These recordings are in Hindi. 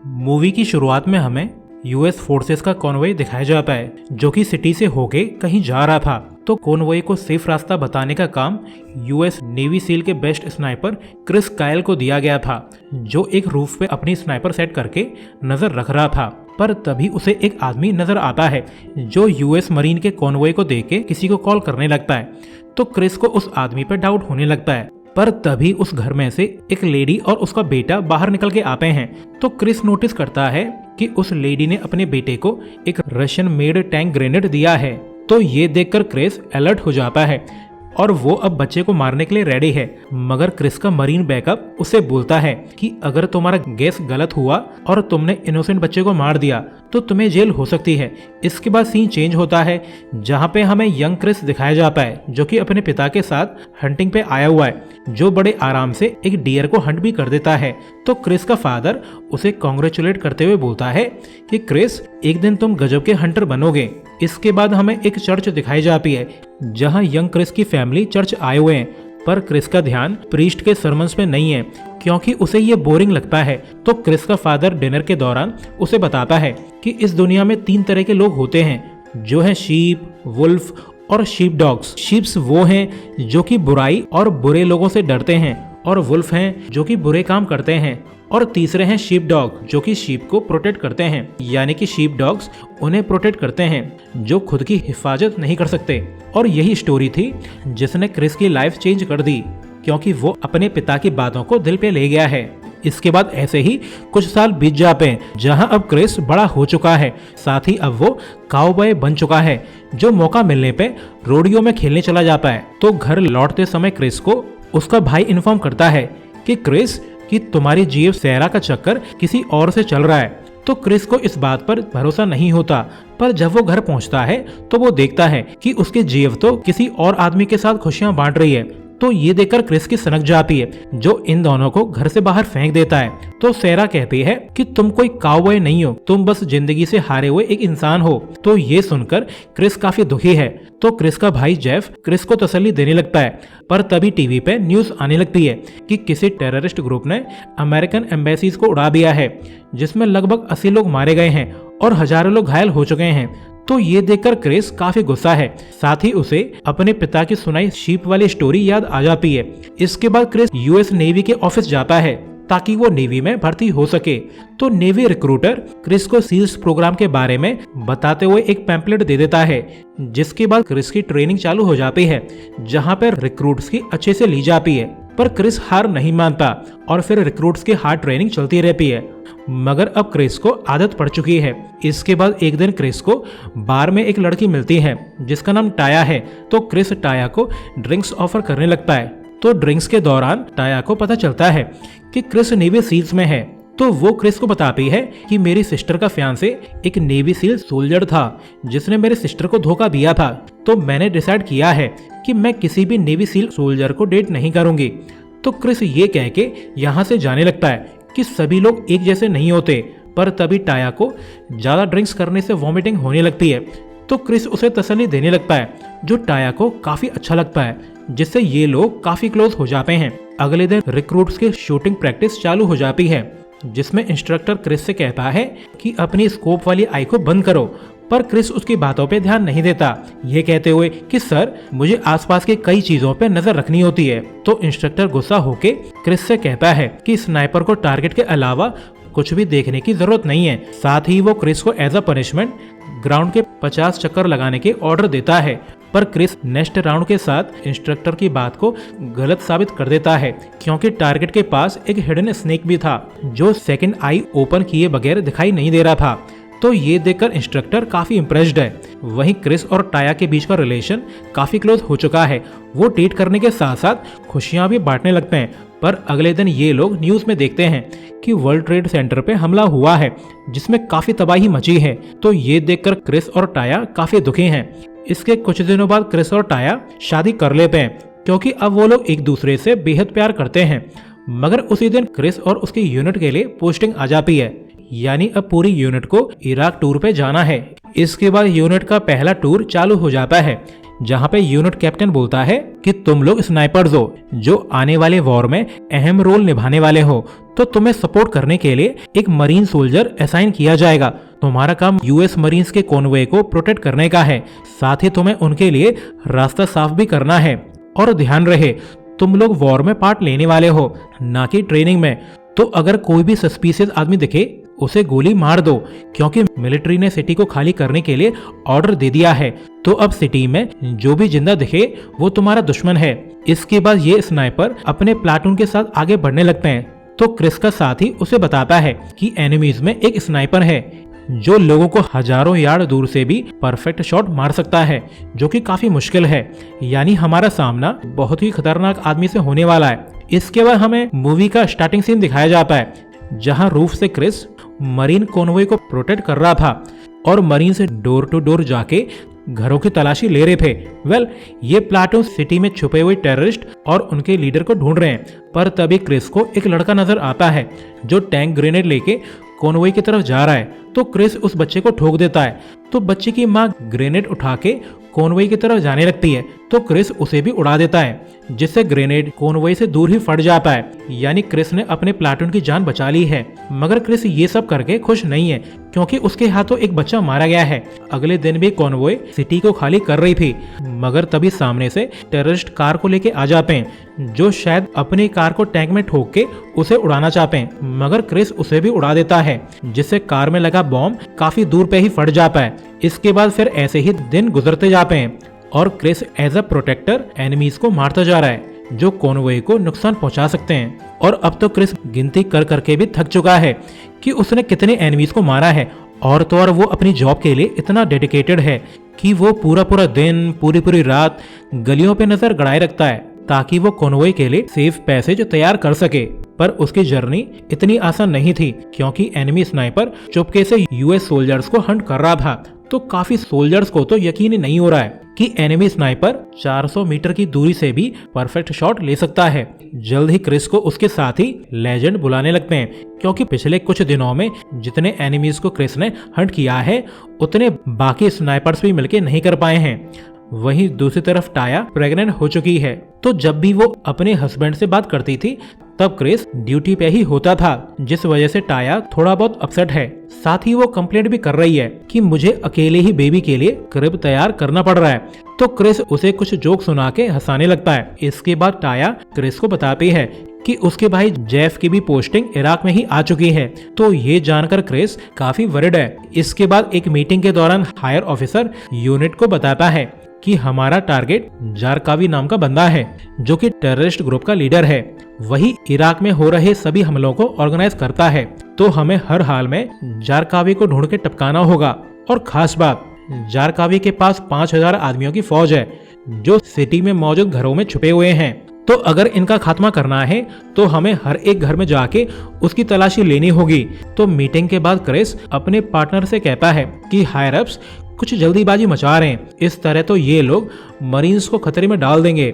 मूवी की शुरुआत में हमें यूएस फोर्सेस का कॉन्वॉय दिखाया जाता है जो कि सिटी से होके कहीं जा रहा था। तो कॉन्वॉय को सेफ रास्ता बताने का काम यूएस नेवी सील के बेस्ट स्नाइपर क्रिस कायल को दिया गया था, जो एक रूफ पे अपनी स्नाइपर सेट करके नजर रख रहा था। पर तभी उसे एक आदमी नजर आता है जो यूएस मरीन के कॉन्वॉय को देख के किसी को कॉल करने लगता है। तो क्रिस को उस आदमी पर डाउट होने लगता है। पर तभी उस घर में से एक लेडी और उसका बेटा बाहर निकल के आते हैं। तो क्रिस नोटिस करता है कि उस लेडी ने अपने बेटे को एक रशियन मेड टैंक ग्रेनेड दिया है। तो ये देखकर क्रिस अलर्ट हो जाता है और वो अब बच्चे को मारने के लिए रेडी है। मगर क्रिस का मरीन बैकअप उसे बोलता है कि अगर तुम्हारा गैस गलत हुआ और तुमने इनोसेंट बच्चे को मार दिया तो तुम्हें जेल हो सकती है। इसके बाद सीन चेंज होता है जहाँ पे हमें यंग क्रिस दिखाया जाता है जो कि अपने पिता के साथ हंटिंग पे आया हुआ है, जो बड़े आराम से एक डियर को हंट भी कर देता है। तो क्रिस का फादर उसे कॉन्ग्रेचुलेट करते हुए बोलता है कि क्रिस, एक दिन तुम गजब के हंटर बनोगे। इसके बाद हमें एक चर्च दिखाई जाती है जहां यंग क्रिस की फैमिली चर्च आए हुए हैं। पर क्रिस का ध्यान प्रीस्ट के सरमन्स पे नहीं है क्योंकि उसे ये बोरिंग लगता है। तो क्रिस का फादर डिनर के दौरान उसे बताता है कि इस दुनिया में 3 तरह के लोग होते हैं, जो है शीप, वुल्फ और शीप डॉग्स। शीप्स वो हैं जो कि बुराई और बुरे लोगों से डरते हैं, और वुल्फ हैं जो कि बुरे काम करते हैं, और तीसरे हैं शीप डॉग जो कि शीप को प्रोटेक्ट करते हैं। यानी कि शीप डॉग्स उन्हें प्रोटेक्ट करते हैं जो खुद की हिफाजत नहीं कर सकते। और यही स्टोरी थी जिसने क्रिस की लाइफ चेंज कर दी क्योंकि वो अपने पिता की बातों को दिल पे ले गया है। इसके बाद ऐसे ही कुछ साल बीत जाते हैं जहां अब क्रिस बड़ा हो चुका है, साथ ही अब वो काउबॉय बन चुका है जो मौका मिलने पे रोडियो में खेलने चला जाता है। तो घर लौटते समय क्रिस को उसका भाई इन्फॉर्म करता है कि क्रिस, कि तुम्हारी जीएफ सैरा का चक्कर किसी और से चल रहा है। तो क्रिस को इस बात पर भरोसा नहीं होता, पर जब वो घर पहुंचता है तो वो देखता है कि उसकी जीएफ तो किसी और आदमी के साथ खुशियां बांट रही है। तो ये देखकर क्रिस की सनक जाती है जो इन दोनों को घर से बाहर फेंक देता है। तो सैरा कहती है कि तुम कोई काउबॉय नहीं हो, तुम बस जिंदगी से हारे हुए एक इंसान हो। तो ये सुनकर क्रिस काफी दुखी है। तो क्रिस का भाई जेफ क्रिस को तसल्ली देने लगता है। पर तभी टीवी पे न्यूज आने लगती है कि किसी टेररिस्ट ग्रुप ने अमेरिकन एम्बेसीज को उड़ा दिया है, जिसमें लगभग 80 लोग मारे गए हैं और हजारों लोग घायल हो चुके हैं। तो ये देखकर क्रिस काफी गुस्सा है, साथ ही उसे अपने पिता की सुनाई शीप वाली स्टोरी याद आ जाती है। इसके बाद क्रिस यूएस नेवी के ऑफिस जाता है ताकि वो नेवी में भर्ती हो सके। तो नेवी रिक्रूटर क्रिस को सील्स प्रोग्राम के बारे में बताते हुए एक पैम्पलेट दे देता है, जिसके बाद क्रिस की ट्रेनिंग चालू हो जाती है जहाँ पर रिक्रूट्स की अच्छे से ली जाती है। पर क्रिस हार नहीं मानता और फिर रिक्रूट्स की हार्ड ट्रेनिंग चलती रहती है। मगर अब क्रिस को आदत पड़ चुकी है। इसके बाद एक दिन क्रिस को बार में एक लड़की मिलती है जिसका नाम टाया है। तो क्रिस टाया को ड्रिंक्स ऑफर करने लगता है। तो ड्रिंक्स के दौरान टाया को पता चलता है कि क्रिस नेवी सील्स में है। तो वो क्रिस को बताती है कि मेरी सिस्टर का फियांसे एक नेवी सील सोल्जर था जिसने मेरे सिस्टर को धोखा दिया था। तो मैंने डिसाइड किया है कि मैं किसी भी नेवी सील सोल्जर को डेट नहीं करूंगी। तो क्रिस ये कह के यहाँ से जाने लगता है कि सभी लोग एक जैसे नहीं होते। पर तभी टाया को ज्यादा ड्रिंक्स करने से वॉमिटिंग होने लगती है। तो क्रिस उसे तसल्ली देने लगता है जो टाया को काफी अच्छा लगता है, जिससे ये लोग काफी क्लोज हो जाते हैं। अगले दिन रिक्रूट्स की शूटिंग प्रैक्टिस चालू हो जाती है जिसमें इंस्ट्रक्टर क्रिस से कहता है कि अपनी स्कोप वाली आई को बंद करो। पर क्रिस उसकी बातों पे ध्यान नहीं देता, ये कहते हुए कि सर, मुझे आसपास की कई चीजों पे नजर रखनी होती है। तो इंस्ट्रक्टर गुस्सा होके क्रिस से कहता है कि स्नाइपर को टारगेट के अलावा कुछ भी देखने की जरूरत नहीं है। साथ ही वो क्रिस को एज अ पनिशमेंट ग्राउंड के 50 चक्कर लगाने के ऑर्डर देता है। पर क्रिस नेक्स्ट राउंड के साथ इंस्ट्रक्टर की बात को गलत साबित कर देता है क्योंकि टारगेट के पास एक हिडन स्नेक भी था जो सेकंड आई ओपन किए बगैर दिखाई नहीं दे रहा था। तो ये देखकर इंस्ट्रक्टर काफी इम्प्रेस्ड है। वहीं क्रिस और टाया के बीच का रिलेशन काफी क्लोज हो चुका है। वो डेट करने के साथ साथ खुशियां भी बांटने लगते हैं। पर अगले दिन ये लोग न्यूज में देखते हैं कि वर्ल्ड ट्रेड सेंटर पे हमला हुआ है जिसमें काफी तबाही मची है। तो ये देखकर क्रिस और टाया काफी दुखी हैं। इसके कुछ दिनों बाद क्रिस और टाया शादी कर लेते हैं क्योंकि अब वो लोग एक दूसरे से बेहद प्यार करते हैं। मगर उसी दिन क्रिस और उसकी यूनिट के लिए पोस्टिंग आ जाती है, यानी अब पूरी यूनिट को इराक टूर पे जाना है। इसके बाद यूनिट का पहला टूर चालू हो जाता है। जहाँ पे यूनिट कैप्टन बोलता है कि तुम लोग स्नाइपर्स हो जो आने वाले वॉर में अहम रोल निभाने वाले हो, तो तुम्हें सपोर्ट करने के लिए एक मरीन सोल्जर असाइन किया जाएगा। तुम्हारा काम यूएस मरीन्स के कॉन्वॉय को प्रोटेक्ट करने का है, साथ ही तुम्हें उनके लिए रास्ता साफ भी करना है। और ध्यान रहे, तुम लोग वॉर में पार्ट लेने वाले हो, ना कि ट्रेनिंग में। तो अगर कोई भी सस्पिशियस आदमी दिखे उसे गोली मार दो, क्योंकि मिलिट्री ने सिटी को खाली करने के लिए ऑर्डर दे दिया है। तो अब सिटी में जो भी जिंदा दिखे वो तुम्हारा दुश्मन है। इसके बाद ये स्नाइपर अपने प्लाटून के साथ आगे बढ़ने लगते हैं। तो क्रिस का साथी उसे बताता है कि एनिमीज में एक स्नाइपर है जो लोगों को हजारों यार्ड दूर से भी परफेक्ट शॉट मार सकता है, जो कि काफी मुश्किल है। यानी हमारा सामना बहुत ही खतरनाक आदमी से होने वाला है। इसके बाद हमें मूवी का स्टार्टिंग सीन दिखाया जाता है, जहां रूफ से क्रिस मरीन कॉन्वॉय को प्रोटेक्ट कर रहा था और मरीन से डोर टू डोर जाके घरों की तलाशी ले रहे थे। ये प्लाटून सिटी में छुपे हुए टेररिस्ट और उनके लीडर को ढूंढ रहे हैं। पर तभी क्रिस को एक लड़का नजर आता है जो टैंक ग्रेनेड लेके कॉन्वॉय की तरफ जा रहा है। तो क्रिस उस बच्चे को ठोक देता है। तो बच्चे की माँ ग्रेनेड उठा के कॉन्वॉय की तरफ जाने लगती है, तो क्रिस उसे भी उड़ा देता है, जिससे ग्रेनेड कॉन्वॉय से दूर ही फट जाता है। यानी क्रिस ने अपने प्लाटून की जान बचा ली है। मगर क्रिस ये सब करके खुश नहीं है, क्योंकि उसके हाथों एक बच्चा मारा गया है। अगले दिन भी कॉन्वॉय सिटी को खाली कर रही थी, मगर तभी सामने से टेररिस्ट कार को लेके आ जाते हैं, जो शायद अपनी कार को टैंक में ठोक के उसे उड़ाना चाहते हैं। मगर क्रिस उसे भी उड़ा देता है, जिससे कार में लगा बॉम्ब काफी दूर पे ही फट जाता है। इसके बाद फिर ऐसे ही दिन गुजरते जाते हैं और Chris as a protector enemies को मारता जा रहा है जो कॉन्वॉय को नुकसान पहुंचा सकते हैं। और अब तो क्रिस गिनती कर करके भी थक चुका है कि उसने कितने एनिमीज को मारा है। और तो और वो अपनी जॉब के लिए इतना डेडिकेटेड है कि वो पूरा पूरा दिन पूरी पूरी रात गलियों पे नजर गड़ाए रखता है, ताकि वो कॉन्वॉय के लिए सेफ पैसेज तैयार कर सके। पर उसकी जर्नी इतनी आसान नहीं थी, क्योंकि एनिमी स्नाइपर चुपके से यूएस सोल्जर्स को हंट कर रहा था। तो काफी सोल्जर्स को तो यकीन ही नहीं हो रहा है कि एनिमी स्नाइपर 400 मीटर की दूरी से भी परफेक्ट शॉट ले सकता है। जल्द ही क्रिस को उसके साथ ही लेजेंड बुलाने लगते हैं, क्योंकि पिछले कुछ दिनों में जितने एनिमीज को क्रिस ने हंट किया है उतने बाकी स्नाइपर्स भी मिलके नहीं कर पाए हैं। वहीं दूसरी तरफ टाया प्रेग्नेंट हो चुकी है। तो जब भी वो अपने हस्बैंड से बात करती थी तब क्रिस ड्यूटी पे ही होता था, जिस वजह से टाया थोड़ा बहुत अपसेट है। साथ ही वो कंप्लेंट भी कर रही है कि मुझे अकेले ही बेबी के लिए क्रिब तैयार करना पड़ रहा है। तो क्रिस उसे कुछ जोक सुना के हंसाने लगता है। इसके बाद टाया क्रिस को बताती है कि उसके भाई जेफ की भी पोस्टिंग इराक में ही आ चुकी है। तो ये जानकर क्रिस काफी वरिड है। इसके बाद एक मीटिंग के दौरान हायर ऑफिसर यूनिट को बताता है कि हमारा टारगेट जारकावी नाम का बंदा है, जो कि टेररिस्ट ग्रुप का लीडर है। वही इराक में हो रहे सभी हमलों को ऑर्गेनाइज करता है। तो हमें हर हाल में जारकावी को ढूंढ के टपकाना होगा। और खास बात, जारकावी के पास 5000 आदमियों की फौज है, जो सिटी में मौजूद घरों में छुपे हुए हैं। तो अगर इनका खात्मा करना है तो हमें हर एक घर में जाके उसकी तलाशी लेनी होगी। तो मीटिंग के बाद क्रिस अपने पार्टनर से कहता है कि हायर अप्स कुछ जल्दीबाजी मचा रहे हैं, इस तरह तो ये लोग मरीन्स को खतरे में डाल देंगे।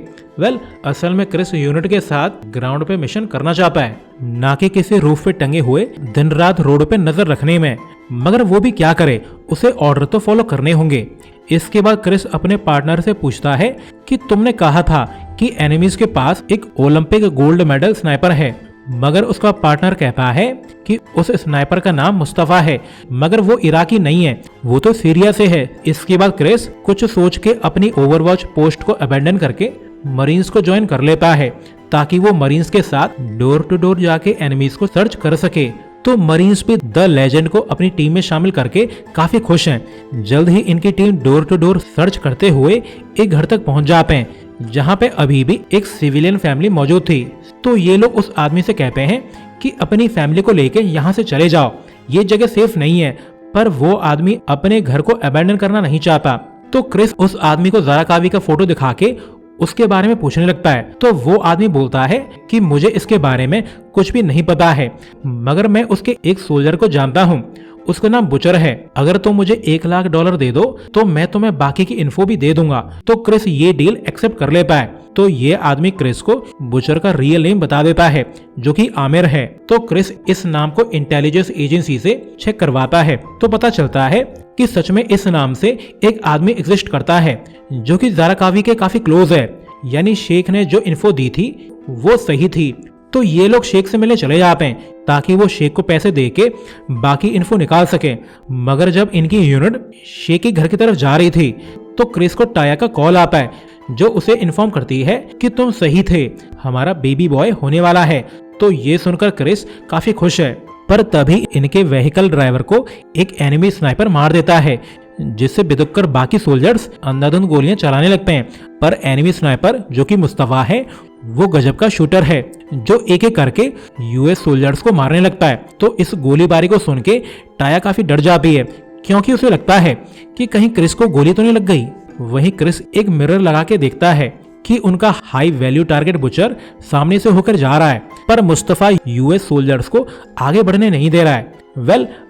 असल में क्रिस यूनिट के साथ ग्राउंड पे मिशन करना चाहता है, ना कि किसी रूफ पे टंगे हुए दिन रात रोड पे नजर रखने में। मगर वो भी क्या करे, उसे ऑर्डर तो फॉलो करने होंगे। इसके बाद क्रिस अपने पार्टनर से पूछता है कि तुमने कहा था कि एनिमीज के पास एक ओलंपिक गोल्ड मेडल स्नाइपर है। मगर उसका पार्टनर कहता है कि उस स्नाइपर का नाम मुस्तफा है, मगर वो इराकी नहीं है, वो तो सीरिया से है। इसके बाद क्रिस कुछ सोच के अपनी ओवरवॉच पोस्ट को अबेंडन करके मरीन्स को ज्वाइन कर लेता है, ताकि वो मरीन्स के साथ डोर टू डोर जाके एनिमीज को सर्च कर सके। तो मरीन्स भी द लेजेंड को अपनी टीम में शामिल करके काफी खुश हैं। जल्द ही इनकी team door to door search करते हुए एक घर तक पहुंच जाते हैं, जहां पे अभी भी एक सिविलियन फैमिली मौजूद थी। तो ये लोग उस आदमी से कहते हैं कि अपनी फैमिली को लेके यहाँ से चले जाओ, ये जगह सेफ नहीं है। पर वो आदमी अपने घर को अबैंडन करना नहीं चाहता। तो क्रिस उस आदमी को जारकावी का फोटो दिखा के उसके बारे में पूछने लगता है। तो वो आदमी बोलता है कि मुझे इसके बारे में कुछ भी नहीं पता है, मगर मैं उसके एक सोल्जर को जानता हूँ, उसका नाम बुचर है। अगर तुम मुझे $1,00,000 दे दो तो मैं तुम्हें बाकी की इन्फो भी दे दूंगा। तो क्रिस ये डील एक्सेप्ट कर लेता है। तो ये आदमी क्रिस को बुचर का रियल नेम बता देता है, जो कि आमिर है। तो क्रिस इस नाम को इंटेलिजेंस एजेंसी से चेक करवाता है। तो पता चलता है कि सच में इस नाम से एक आदमी एग्जिस्ट करता है, जो कि जाराकावी के काफी क्लोज है, यानी शेख ने जो इन्फो दी थी वो सही थी। तो ये लोग शेख से मिलने चले जाते हैं ताकि वो शेख को पैसे दे के बाकी इन्फो निकाल सके। मगर जब इनकी यूनिट शेख के घर की तरफ जा रही थी तो क्रिस को टाया का कॉल आता है, जो उसे इन्फॉर्म करती है कि तुम सही थे, हमारा बेबी बॉय होने वाला है। तो ये सुनकर क्रिस काफी खुश है, पर तभी इनके व्हीकल ड्राइवर को एक एनिमी स्नाइपर मार देता है, जिससे बिदुक कर बाकी सोल्जर्स अंधाधुंध गोलियां चलाने लगते हैं। पर एनिमी स्नाइपर जो कि मुस्तफा है वो गजब का शूटर है, जो एक एक करके यूएस सोल्जर्स को मारने लगता है। तो इस गोलीबारी को सुन के टाया काफी डर जाती है, क्योंकि उसे लगता है कि कहीं क्रिस को गोली तो नहीं लग गई। वहीं क्रिस एक मिरर लगा के देखता है कि उनका हाई वैल्यू टारगेट बुचर सामने से होकर जा रहा है, पर मुस्तफा यूएस सोल्जर्स को आगे बढ़ने नहीं दे रहा है।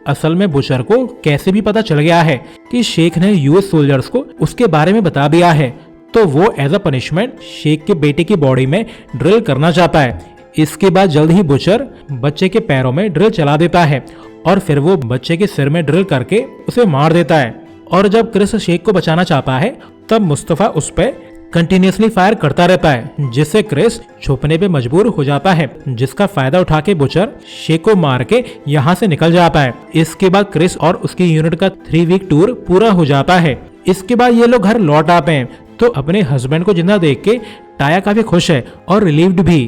असल में बुचर को कैसे भी पता चल गया है कि शेख ने यूएस सोल्जर्स को उसके बारे में बता दिया है, तो वो एज अ पनिशमेंट शेख के बेटे की बॉडी में ड्रिल करना चाहता है। इसके बाद जल्द ही बुचर बच्चे के पैरों में ड्रिल चला देता है और फिर वो बच्चे के सिर में ड्रिल करके उसे मार देता है। और जब क्रिस शेख को बचाना चाहता है तब मुस्तफा उस पर कंटिन्यूसली फायर करता रहता है, जिससे क्रिस छुपने पे मजबूर हो जाता है, जिसका फायदा उठा के बुचर शेख को मार के यहाँ से निकल जाता है। इसके बाद क्रिस और उसकी यूनिट का 3 वीक टूर पूरा हो जाता है। इसके बाद ये लोग घर लौट आते हैं, तो अपने हस्बैंड को जिंदा देख के टाया काफी खुश है और रिलीव्ड भी,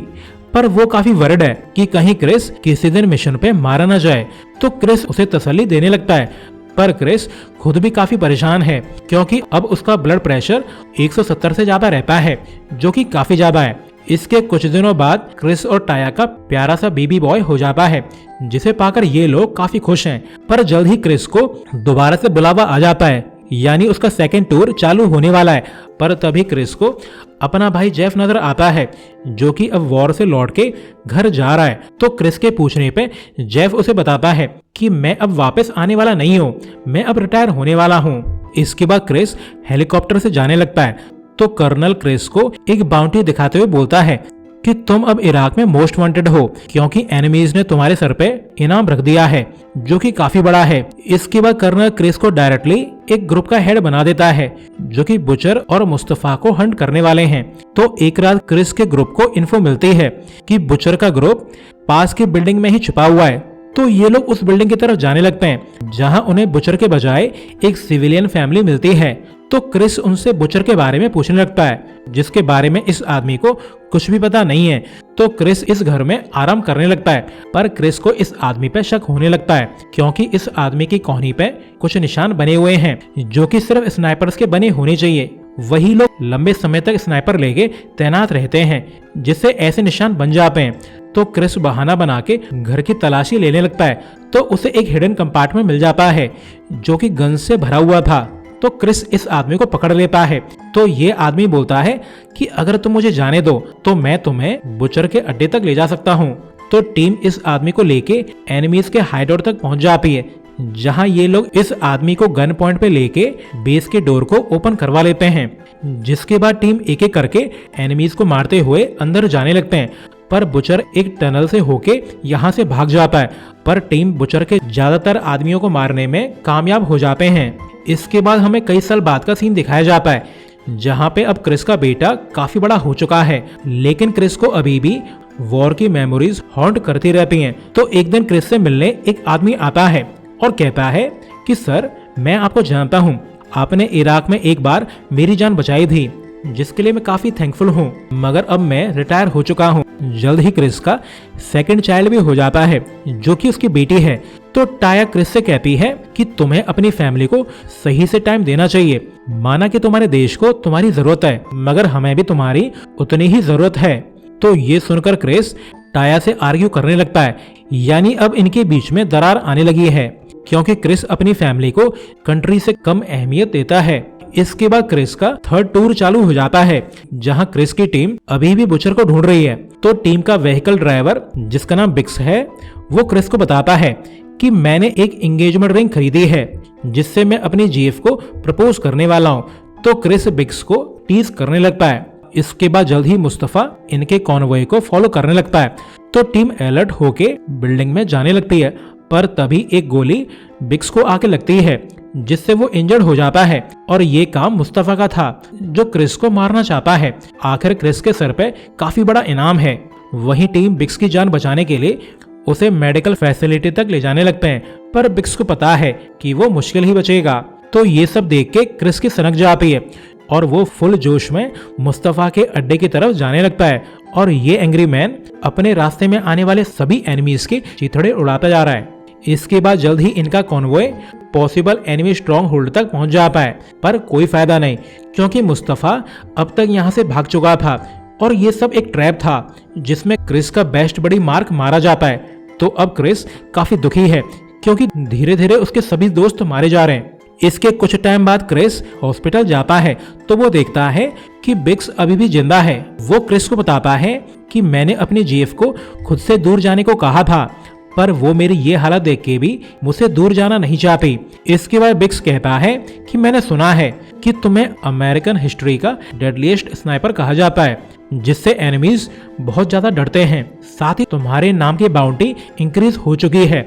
पर वो काफी वरिड है कि कहीं क्रिस किसी दिन मिशन पे मारा न जाए। तो क्रिस उसे तसल्ली देने लगता है, पर क्रिस खुद भी काफी परेशान है, क्योंकि अब उसका ब्लड प्रेशर 170 से ज्यादा रहता है, जो कि काफी ज्यादा है। इसके कुछ दिनों बाद क्रिस और टाया का प्यारा सा बेबी बॉय हो जाता है, जिसे पाकर ये लोग काफी खुश हैं। पर जल्द ही क्रिस को दोबारा से बुलावा आ जाता है, यानी उसका सेकंड टूर चालू होने वाला है। पर तभी क्रिस को अपना भाई जेफ नजर आता है, जो कि अब वॉर से लौट के घर जा रहा है। तो क्रिस के पूछने पे जेफ उसे बताता है कि मैं अब वापस आने वाला नहीं हूँ, मैं अब रिटायर होने वाला हूँ। इसके बाद क्रिस हेलीकॉप्टर से जाने लगता है, तो कर्नल क्रिस को एक बाउंटी दिखाते हुए बोलता है कि तुम अब इराक में मोस्ट वांटेड हो, क्योंकि एनिमीज ने तुम्हारे सर पे इनाम रख दिया है, जो कि काफी बड़ा है। इसके बाद कर्नल क्रिस को डायरेक्टली एक ग्रुप का हेड बना देता है, जो कि बुचर और मुस्तफा को हंट करने वाले हैं। तो एक रात क्रिस के ग्रुप को इन्फो मिलती है कि बुचर का ग्रुप पास की बिल्डिंग में ही छुपा हुआ है। तो ये लोग उस बिल्डिंग की तरफ जाने लगते हैं, जहां उन्हें बुचर के बजाय एक सिविलियन फैमिली मिलती है। तो क्रिस उनसे बुचर के बारे में पूछने लगता है, जिसके बारे में इस आदमी को कुछ भी पता नहीं है। तो क्रिस इस घर में आराम करने लगता है, पर क्रिस को इस आदमी पे शक होने लगता है, क्योंकि इस आदमी की कोहनी पे कुछ निशान बने हुए हैं, जो कि सिर्फ स्नाइपर्स के बने होने चाहिए। वही लोग लंबे समय तक स्नाइपर लेके तैनात रहते हैं, जिससे ऐसे निशान बन जाते हैं। तो क्रिस बहाना बना के घर की तलाशी लेने लगता है, तो उसे एक हिडन कंपार्टमेंट मिल जाता है, जो कि गन से भरा हुआ था। तो क्रिस इस आदमी को पकड़ लेता है। तो ये आदमी बोलता है कि अगर तुम मुझे जाने दो तो मैं तुम्हें बुचर के अड्डे तक ले जा सकता हूँ। तो टीम इस आदमी को लेके एनिमीज के हाइडआउट तक पहुंच जाती है, जहां ये लोग इस आदमी को गन पॉइंट पे लेके बेस के डोर को ओपन करवा लेते हैं। जिसके बाद टीम एक एक करके एनिमीज को मारते हुए अंदर जाने लगते हैं, पर बुचर एक टनल से होके यहाँ से भाग जाता है। पर टीम बुचर के ज्यादातर आदमियों को मारने में कामयाब हो जाते हैं। इसके बाद हमें कई साल बाद का सीन दिखाया जाता है, जहाँ पे अब क्रिस का बेटा काफी बड़ा हो चुका है, लेकिन क्रिस को अभी भी वॉर की मेमोरीज हॉन्ट करती रहती हैं। तो एक दिन क्रिस से मिलने एक आदमी आता है और कहता है कि सर, मैं आपको जानता हूँ, आपने इराक में एक बार मेरी जान बचाई थी, जिसके लिए मैं काफी थैंकफुल हूँ, मगर अब मैं रिटायर हो चुका हूँ। जल्द ही क्रिस का सेकंड चाइल्ड भी हो जाता है, जो कि उसकी बेटी है। तो टाया क्रिस से कहती है कि तुम्हें अपनी फैमिली को सही से टाइम देना चाहिए। माना कि तुम्हारे देश को तुम्हारी जरूरत है, मगर हमें भी तुम्हारी उतनी ही जरूरत है। तो ये सुनकर क्रिस टाया से आर्ग्यू करने लगता है, यानी अब इनके बीच में दरार आने लगी है, क्योंकि क्रिस अपनी फैमिली को कंट्री से कम अहमियत देता है। इसके बाद क्रिस का थर्ड टूर चालू हो जाता है, जहां क्रिस की टीम अभी भी बुचर को ढूंढ रही है। तो टीम का व्हीकल ड्राइवर, जिसका नाम बिक्स है, वो क्रिस को बताता है कि मैंने एक एंगेजमेंट रिंग खरीदी है, जिससे मैं अपनी जीएफ को प्रपोज करने वाला हूँ। तो क्रिस बिक्स को टीज करने लगता है। इसके बाद जल्द ही मुस्तफा इनके कॉन्वॉय को फॉलो करने लगता है। तो टीम अलर्ट होके बिल्डिंग में जाने लगती है, पर तभी एक गोली बिक्स को आके लगती है, जिससे वो इंजर्ड हो जाता है और ये काम मुस्तफा का था जो क्रिस को मारना चाहता है। आखिर क्रिस के सर पे काफी बड़ा इनाम है। वहीं टीम बिक्स की जान बचाने के लिए उसे मेडिकल फैसिलिटी तक ले जाने लगते हैं, पर बिक्स को पता है कि वो मुश्किल ही बचेगा। तो ये सब देख के क्रिस की सनक जाती है और वो फुल जोश में मुस्तफा के अड्डे की तरफ जाने लगता है और ये एंग्री मैन अपने रास्ते में आने वाले सभी एनिमीज के चिथड़े उड़ाता जा रहा है। इसके बाद जल्द ही इनका convoy possible enemy strong hold तक पहुंच जाता है, पर कोई फायदा नहीं क्योंकि मुस्तफा अब तक यहाँ से भाग चुका था और ये सब एक ट्रैप था जिसमें क्रिस का बेस्ट बड़ी मार्क मारा जाता है। तो अब क्रिस काफी दुखी है क्योंकि धीरे धीरे उसके सभी दोस्त मारे जा रहे हैं। इसके कुछ टाइम बाद क्रिस हॉस्पिटल जाता है तो वो देखता है कि बिक्स अभी भी जिंदा है। वो क्रिस को बताता है कि मैंने अपनी जीएफ को खुद से दूर जाने को कहा था, पर वो मेरी ये हालत देख के भी मुझसे दूर जाना नहीं चाहती। इसके बाद बिक्स कहता है कि मैंने सुना है कि तुम्हें अमेरिकन हिस्ट्री का डेडलीस्ट स्नाइपर कहा जाता है, जिससे एनिमीज बहुत ज्यादा डरते हैं। साथ ही तुम्हारे नाम की बाउंटी इंक्रीज हो चुकी है।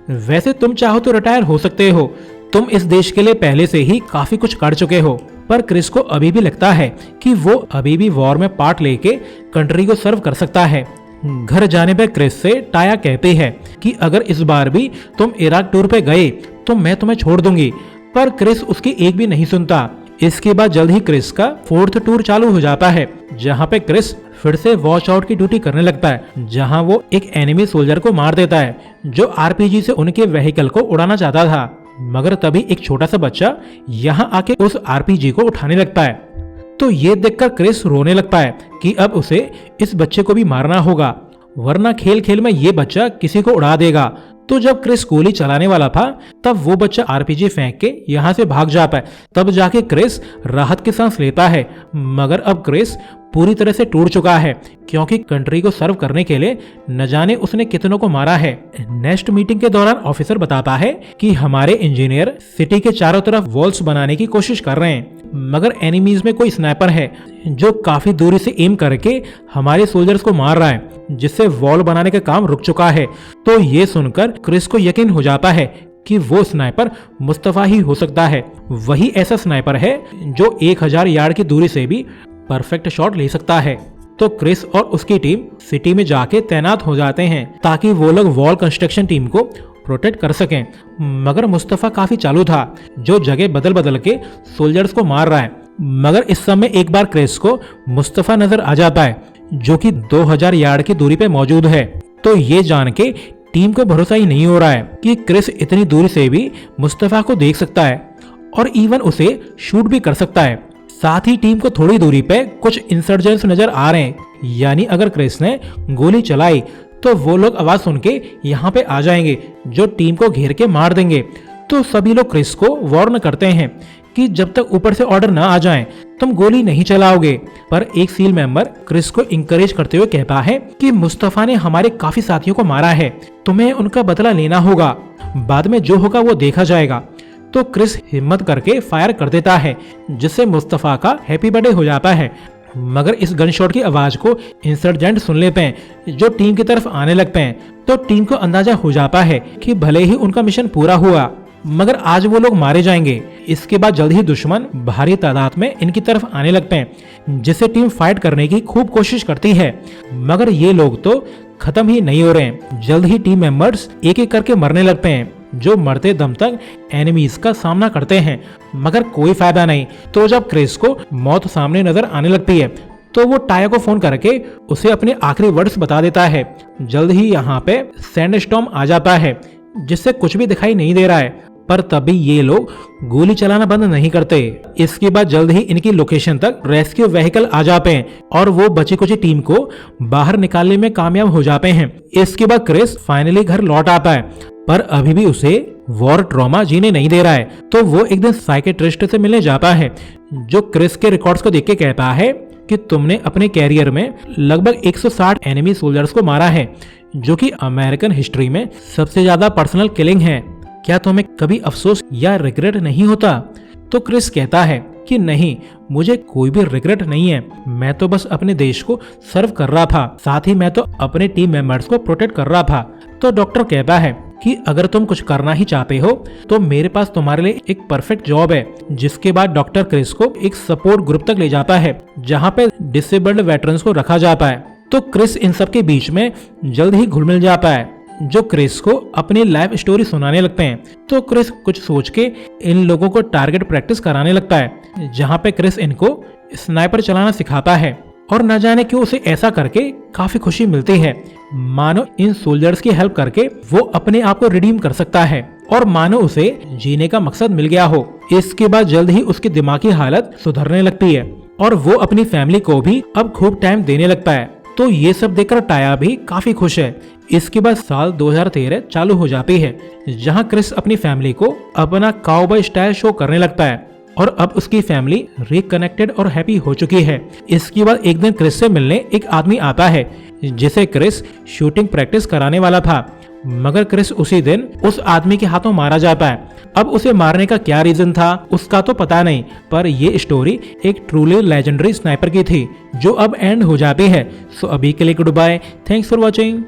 वैसे तुम चाहो तो रिटायर हो सकते हो, तुम इस देश के लिए पहले से ही काफी कुछ कर चुके हो। पर क्रिस को अभी भी लगता है कि वो अभी भी वॉर में पार्ट लेके कंट्री को सर्व कर सकता है। घर जाने पर क्रिस से टाया कहती है कि अगर इस बार भी तुम इराक टूर पे गए तो मैं तुम्हें छोड़ दूंगी, पर क्रिस उसकी एक भी नहीं सुनता। इसके बाद जल्द ही क्रिस का 4th टूर चालू हो जाता है, जहाँ पे क्रिस फिर से वॉच आउट की ड्यूटी करने लगता है, जहाँ वो एक एनिमी सोल्जर को मार देता है जो आरपीजी से उनके व्हीकल को उड़ाना चाहता था। मगर तभी एक छोटा सा बच्चा यहाँ आके उस आरपीजी को उठाने लगता है। तो ये देखकर क्रिस रोने लगता है कि अब उसे इस बच्चे को भी मारना होगा, वरना खेल खेल में ये बच्चा किसी को उड़ा देगा। तो जब क्रिस गोली चलाने वाला था तब वो बच्चा आरपीजी फेंक के यहाँ से भाग जाता है। तब जाके क्रिस राहत की सांस लेता है, मगर अब क्रिस पूरी तरह से टूट चुका है क्योंकि कंट्री को सर्व करने के लिए न जाने उसने कितनों को मारा है। नेक्स्ट मीटिंग के दौरान ऑफिसर बताता है कि हमारे इंजीनियर सिटी के चारों तरफ वॉल्स बनाने की कोशिश कर रहे हैं, मगर एनिमीज में कोई स्नाइपर है जो काफी दूरी से एम करके हमारे सोल्जर्स को मार रहा है, जिससे वॉल बनाने का काम रुक चुका है। तो ये सुनकर क्रिस को यकीन हो जाता है कि वो स्नाइपर मुस्तफा ही हो सकता है। वही ऐसा स्नाइपर है जो 1000 यार्ड की दूरी से भी परफेक्ट शॉट ले सकता है। तो क्रिस और उसकी टीम सिटी में जाके तैनात हो जाते हैं ताकि वो लोग वॉल कंस्ट्रक्शन टीम को प्रोटेक्ट कर सकें। मगर मुस्तफा काफी चालू था जो जगह बदल बदल के सोल्जर्स को मार रहा है। मगर इस समय एक बार क्रिस को मुस्तफा नजर आ जाता है जो कि 2000 यार्ड की दूरी पे मौजूद है। तो ये जान के टीम को भरोसा ही नहीं हो रहा है कि क्रिस इतनी दूरी से भी मुस्तफा को देख सकता है और इवन उसे शूट भी कर सकता है। साथ ही टीम को थोड़ी दूरी पे कुछ इंसर्जेंट्स नजर आ रहे हैं, यानी अगर क्रिस ने गोली चलाई तो वो लोग आवाज सुन के यहाँ पे आ जाएंगे जो टीम को घेर के मार देंगे। तो सभी लोग क्रिस को वार्न करते हैं कि जब तक ऊपर से ऑर्डर न आ जाए तुम गोली नहीं चलाओगे। पर एक सील मेंबर क्रिस को इंकरेज करते हुए कहता है कि मुस्तफा ने हमारे काफी साथियों को मारा है, तुम्हें उनका बदला लेना होगा, बाद में जो होगा वो देखा जाएगा। तो क्रिस हिम्मत करके फायर कर देता है जिससे मुस्तफा का हैप्पी बर्थडे हो जाता है। मगर इस गन शॉट की आवाज को इंसर्जेंट सुन लेते हैं जो टीम की तरफ आने लगते हैं। तो टीम को अंदाजा हो जाता है कि भले ही उनका मिशन पूरा हुआ मगर आज वो लोग मारे जाएंगे। इसके बाद जल्द ही दुश्मन भारी तादाद में इनकी तरफ आने लगते हैं, जिससे टीम फाइट करने की खूब कोशिश करती है, मगर ये लोग तो खत्म ही नहीं हो रहे हैं। जल्द ही टीम मेंबर्स एक एक करके मरने लगते हैं जो मरते दम तक एनिमीज का सामना करते हैं, मगर कोई फायदा नहीं। तो जब क्रिस को मौत सामने नजर आने लगती है तो वो टाया को फोन करके उसे अपने आखिरी वर्ड्स बता देता है। जल्द ही यहाँ पे सैंडस्टॉर्म आ जाता है जिससे कुछ भी दिखाई नहीं दे रहा है, पर तभी ये लोग गोली चलाना बंद नहीं करते। इसके बाद जल्द ही इनकी लोकेशन तक रेस्क्यू व्हीकल आ जाते हैं और वो बची कुची टीम को बाहर निकालने में कामयाब हो जाते हैं। इसके बाद क्रिस फाइनली घर लौट आता है, पर अभी भी उसे वॉर ट्रॉमा जीने नहीं दे रहा है। तो वो एक दिन साइकेट्रिस्ट से मिलने जाता है जो क्रिस के रिकॉर्ड्स को देख के कहता है कि तुमने अपने कैरियर में लगभग 160 एनिमी सोल्जर्स को मारा है, जो कि अमेरिकन हिस्ट्री में सबसे ज्यादा पर्सनल किलिंग है। क्या तुम्हें कभी अफसोस या रिग्रेट नहीं होता? तो क्रिस कहता है कि नहीं, मुझे कोई भी रिग्रेट नहीं है, मैं तो बस अपने देश को सर्व कर रहा था, साथ ही मैं तो अपने टीम मेंबर्स को प्रोटेक्ट कर रहा था। तो डॉक्टर कहता है कि अगर तुम कुछ करना ही चाहते हो तो मेरे पास तुम्हारे लिए एक परफेक्ट जॉब है। जिसके बाद डॉक्टर क्रिस को एक सपोर्ट ग्रुप तक ले जाता है जहाँ पे डिसेबल्ड वेटरन्स को रखा जाता है। तो क्रिस इन सब के बीच में जल्द ही घुल मिल जाता है, जो क्रिस को अपनी लाइफ स्टोरी सुनाने लगते हैं। तो क्रिस कुछ सोच के इन लोगों को टारगेट प्रैक्टिस कराने लगता है, जहाँ पे क्रिस इनको स्नाइपर चलाना सिखाता है। और न जाने क्यों उसे ऐसा करके काफी खुशी मिलती है, मानो इन सोल्जर्स की हेल्प करके वो अपने आप को रिडीम कर सकता है और मानो उसे जीने का मकसद मिल गया हो। इसके बाद जल्द ही उसकी दिमागी हालत सुधरने लगती है और वो अपनी फैमिली को भी अब खूब टाइम देने लगता है। तो ये सब देखकर टाया भी काफी खुश है। इसके बाद साल 2013 चालू हो जाती है, जहाँ क्रिस अपनी फैमिली को अपना काउबॉय स्टाइल शो करने लगता है और अब उसकी फैमिली रिकनेक्टेड और हैप्पी हो चुकी है। इसके बाद एक दिन क्रिस से मिलने एक आदमी आता है, जिसे क्रिस शूटिंग प्रैक्टिस कराने वाला था, मगर क्रिस उसी दिन उस आदमी के हाथों मारा जाता है। अब उसे मारने का क्या रीजन था उसका तो पता नहीं, पर ये स्टोरी एक ट्रूली लेजेंडरी स्नाइपर की थी जो अब एंड हो जाती है। सो अभी के लिए goodbye, thanks for watching.